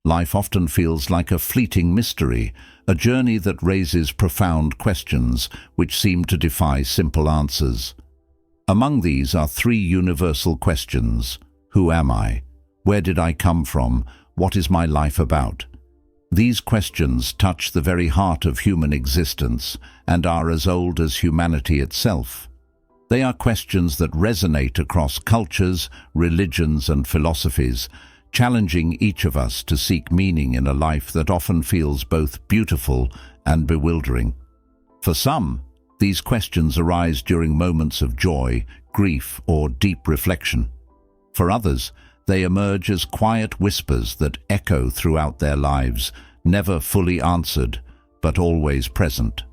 life often feels like a fleeting mystery, a journey that raises profound questions which seem to defy simple answers. Among these are three universal questions. Who am I? Where did I come from? What is my life about? These questions touch the very heart of human existence and are as old as humanity itself. They are questions that resonate across cultures, religions, and philosophies, challenging each of us to seek meaning in a life that often feels both beautiful and bewildering. For some, these questions arise during moments of joy, grief, or deep reflection. For others, they emerge as quiet whispers that echo throughout their lives, never fully answered, but always present.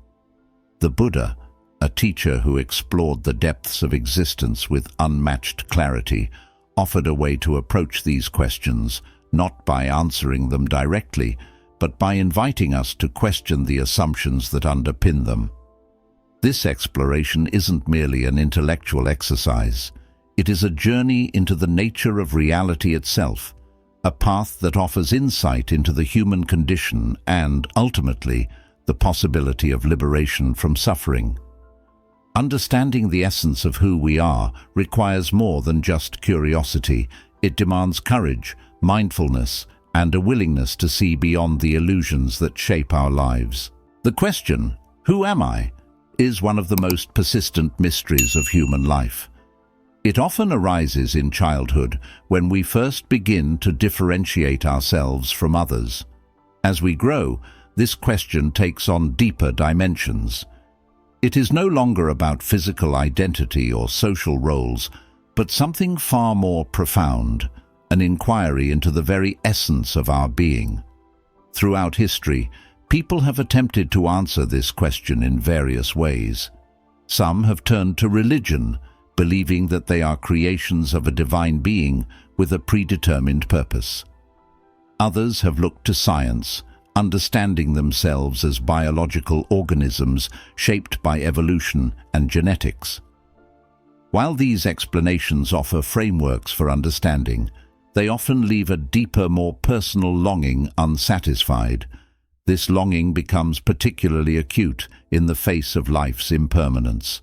The Buddha, a teacher who explored the depths of existence with unmatched clarity, offered a way to approach these questions, not by answering them directly, but by inviting us to question the assumptions that underpin them. This exploration isn't merely an intellectual exercise. It is a journey into the nature of reality itself, a path that offers insight into the human condition and, ultimately, the possibility of liberation from suffering. Understanding the essence of who we are requires more than just curiosity. It demands courage, mindfulness, and a willingness to see beyond the illusions that shape our lives. The question, "Who am I?" is one of the most persistent mysteries of human life. It often arises in childhood when we first begin to differentiate ourselves from others. As we grow, this question takes on deeper dimensions. It is no longer about physical identity or social roles, but something far more profound, an inquiry into the very essence of our being. Throughout history, people have attempted to answer this question in various ways. Some have turned to religion, believing that they are creations of a divine being with a predetermined purpose. Others have looked to science, understanding themselves as biological organisms shaped by evolution and genetics. While these explanations offer frameworks for understanding, they often leave a deeper, more personal longing unsatisfied. This longing becomes particularly acute in the face of life's impermanence.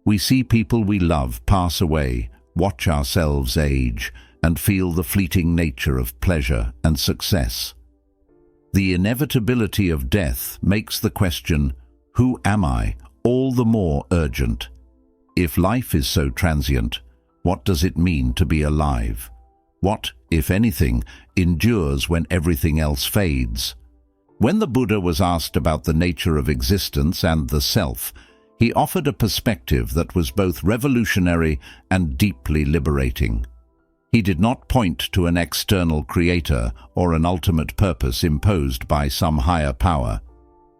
We see people we love pass away, watch ourselves age, and feel the fleeting nature of pleasure and success. The inevitability of death makes the question, "Who am I?" all the more urgent. If life is so transient, what does it mean to be alive? What, if anything, endures when everything else fades? When the Buddha was asked about the nature of existence and the self, he offered a perspective that was both revolutionary and deeply liberating. He did not point to an external creator or an ultimate purpose imposed by some higher power.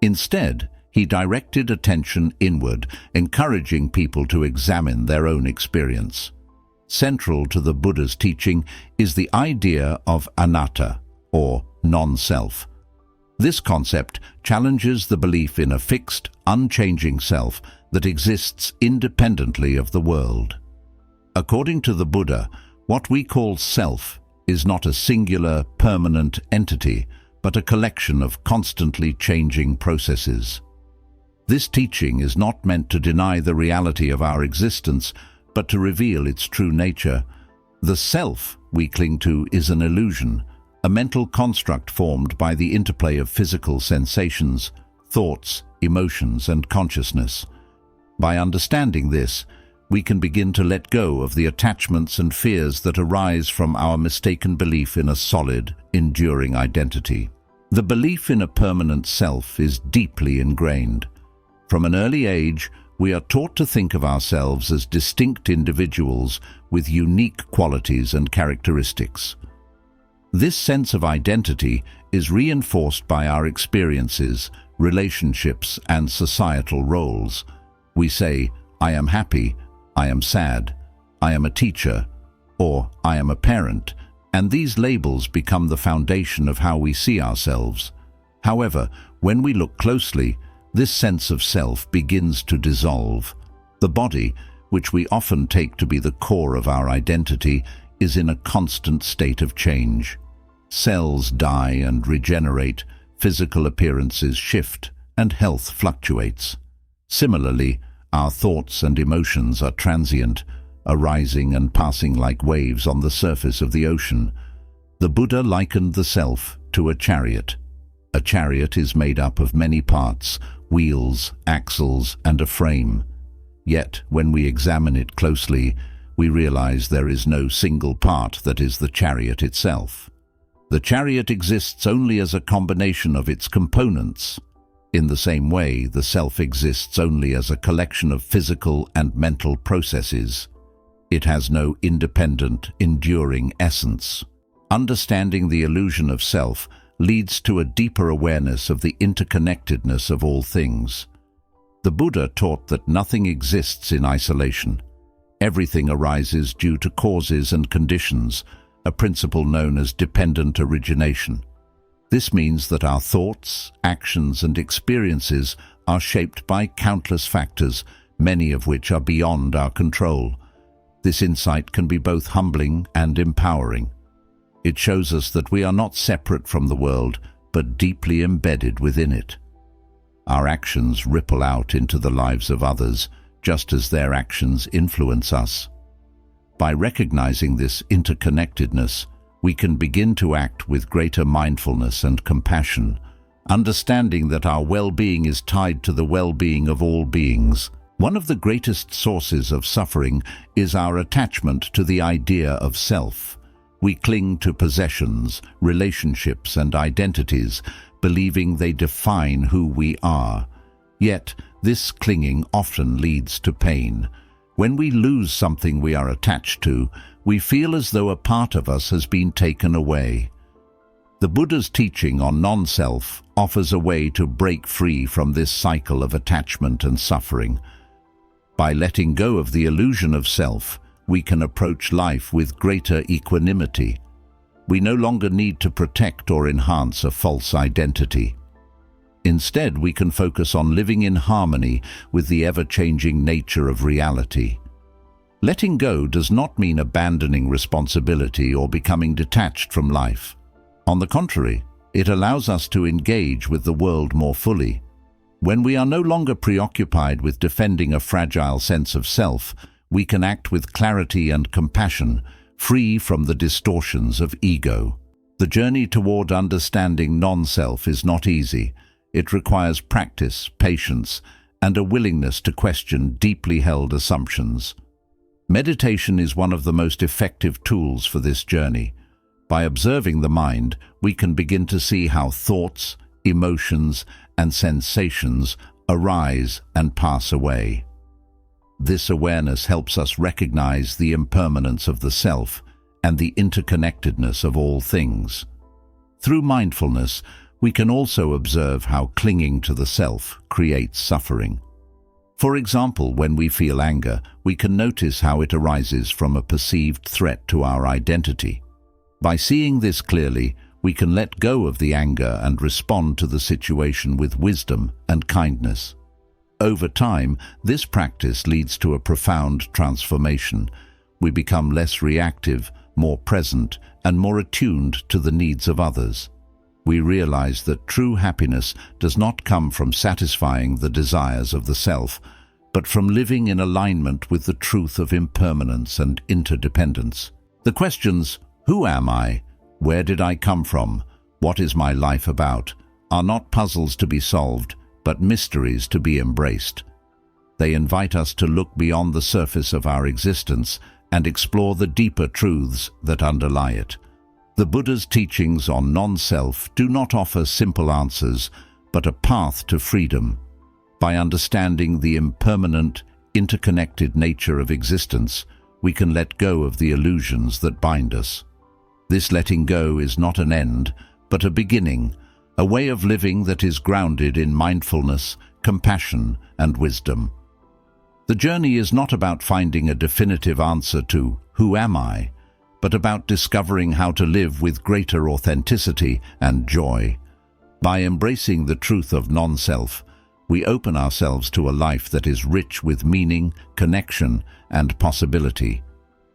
Instead, he directed attention inward, encouraging people to examine their own experience. Central to the Buddha's teaching is the idea of anatta, or non-self. This concept challenges the belief in a fixed, unchanging self that exists independently of the world. According to the Buddha, what we call self is not a singular, permanent entity, but a collection of constantly changing processes. This teaching is not meant to deny the reality of our existence, but to reveal its true nature. The self we cling to is an illusion, a mental construct formed by the interplay of physical sensations, thoughts, emotions, and consciousness. By understanding this, we can begin to let go of the attachments and fears that arise from our mistaken belief in a solid, enduring identity. The belief in a permanent self is deeply ingrained. From an early age, we are taught to think of ourselves as distinct individuals with unique qualities and characteristics. This sense of identity is reinforced by our experiences, relationships, and societal roles. We say, "I am happy," "I am sad," "I am a teacher," or "I am a parent," and these labels become the foundation of how we see ourselves. However, when we look closely, this sense of self begins to dissolve. The body, which we often take to be the core of our identity, is in a constant state of change. cells die and regenerate, physical appearances shift, and health fluctuates. Similarly, our thoughts and emotions are transient, arising and passing like waves on the surface of the ocean. The Buddha likened the self to a chariot. A chariot is made up of many parts, wheels, axles, and a frame. Yet, when we examine it closely, we realize there is no single part that is the chariot itself. The chariot exists only as a combination of its components. In the same way, the self exists only as a collection of physical and mental processes. It has no independent, enduring essence. Understanding the illusion of self leads to a deeper awareness of the interconnectedness of all things. The Buddha taught that nothing exists in isolation. Everything arises due to causes and conditions, a principle known as dependent origination. This means that our thoughts, actions, and experiences are shaped by countless factors, many of which are beyond our control. This insight can be both humbling and empowering. It shows us that we are not separate from the world, but deeply embedded within it. Our actions ripple out into the lives of others, just as their actions influence us. By recognizing this interconnectedness, we can begin to act with greater mindfulness and compassion, understanding that our well-being is tied to the well-being of all beings. One of the greatest sources of suffering is our attachment to the idea of self. We cling to possessions, relationships, and identities, believing they define who we are. Yet, this clinging often leads to pain. When we lose something we are attached to, we feel as though a part of us has been taken away. The Buddha's teaching on non-self offers a way to break free from this cycle of attachment and suffering. By letting go of the illusion of self, we can approach life with greater equanimity. We no longer need to protect or enhance a false identity. Instead, we can focus on living in harmony with the ever-changing nature of reality. Letting go does not mean abandoning responsibility or becoming detached from life. On the contrary, it allows us to engage with the world more fully. When we are no longer preoccupied with defending a fragile sense of self, we can act with clarity and compassion, free from the distortions of ego. The journey toward understanding non-self is not easy. It requires practice, patience, and a willingness to question deeply held assumptions. Meditation is one of the most effective tools for this journey. By observing the mind, we can begin to see how thoughts, emotions, and sensations arise and pass away. This awareness helps us recognize the impermanence of the self and the interconnectedness of all things. Through mindfulness, we can also observe how clinging to the self creates suffering. For example, when we feel anger, we can notice how it arises from a perceived threat to our identity. By seeing this clearly, we can let go of the anger and respond to the situation with wisdom and kindness. Over time, this practice leads to a profound transformation. We become less reactive, more present, and more attuned to the needs of others. We realize that true happiness does not come from satisfying the desires of the self, but from living in alignment with the truth of impermanence and interdependence. The questions, who am I? Where did I come from? What is my life about? Are not puzzles to be solved, but mysteries to be embraced. They invite us to look beyond the surface of our existence and explore the deeper truths that underlie it. The Buddha's teachings on non-self do not offer simple answers, but a path to freedom. By understanding the impermanent, interconnected nature of existence, we can let go of the illusions that bind us. This letting go is not an end, but a beginning, a way of living that is grounded in mindfulness, compassion, and wisdom. The journey is not about finding a definitive answer to "Who am I?", but about discovering how to live with greater authenticity and joy. By embracing the truth of non-self, we open ourselves to a life that is rich with meaning, connection, and possibility.